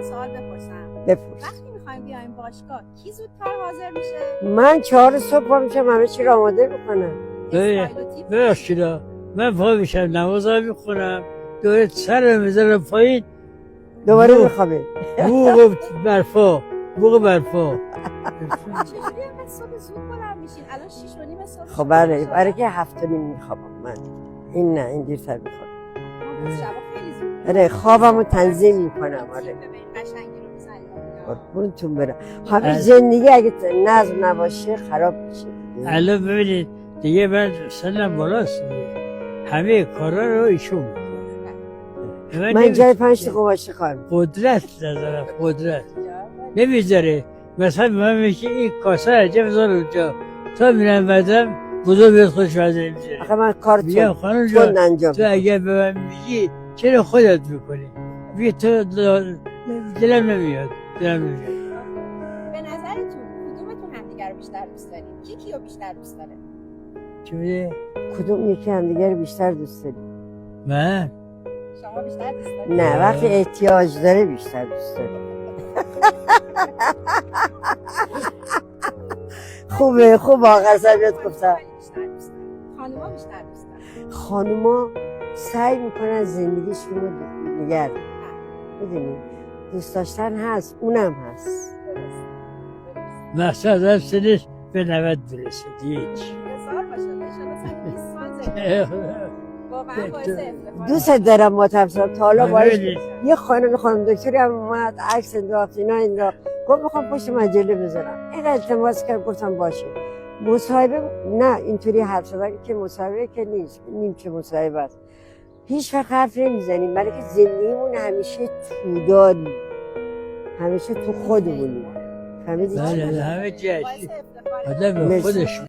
سوال بپرسم. بپرس. وقتی میخوایم بیایم باشگاه کی زودتر حاضر میشه؟ من 4 صبح پا میشم، همه چی رو آماده میکنم. ببخشید من پا میشم نمازم میخونم، دوره سر میذارم پایین، دوباره میخوابه. بوق برفا بوق برفا. چجوری اینقدر صبح زود بلند میشین؟ الان 6:30 صبح. خب برای که 7:30 میخوابم من. این نه، این دیرتر میخوابم. شبا خیلی زود. آره خوابمو تنظیم میکنم. آره به این قشنگی رو میزنید. قربونتون برم. همه زندگی اگه نظم نباشه خراب میشه. الان ببینید دیگه من سنم بالاست دیگه، همه کارا رو ایشون میکنه. من جای 5 دقیقه باشه کار قدرت ندارم، قدرت نمیذاره. مثلا من میشه این کاسه عجب بذار اونجا تا میرم بعدم بزرگ بیاد خودش وزنه میذاره. آخه من کار میگم خانم جان انجام تو اگر به من میگی چرا خودت میکنی؟ میگه تو دلم نمیاد. به نظرتون کدومتون همدیگر رو بیشتر دوست دارین؟ کی کیو بیشتر دوست داره؟ چی میگه؟ کدوم یکی هم دیگر بیشتر دوست داری؟ من؟ شما بیشتر دوست دارین؟ نه وقتی احتیاج داره بیشتر دوست داری. خوبه آقا سبیت گفتم. خانوما بیشتر دوست دارن. خانوما سعی میکنن زندگیشون رو نگه دارن. میدونی دوست داشتن هست، اونم هست. مقصد هم سنش به 90 برسه هیچ. بسیار باشه انشالله 20 سال زندگی. واقعا باعث افتخار. دوست دارم ما تمثال تا حالا باش. ببینید. یه خانم دکتری هم اومد عکس انداخت اینا گفت میخوام پشت مجله بذارم. این التماس کرد گفتم باشه. مصاحبه نه اینطوری حرف زدن که مصاحبه که نیست، نیمچه مصاحبه است. هیچ وقت حرف نمیزنیم برای که زندگیمون همیشه توداری، همیشه تو خودمونیم. فهمیدی چی؟ بله همه جایی باعث افتخار. آدم به خودش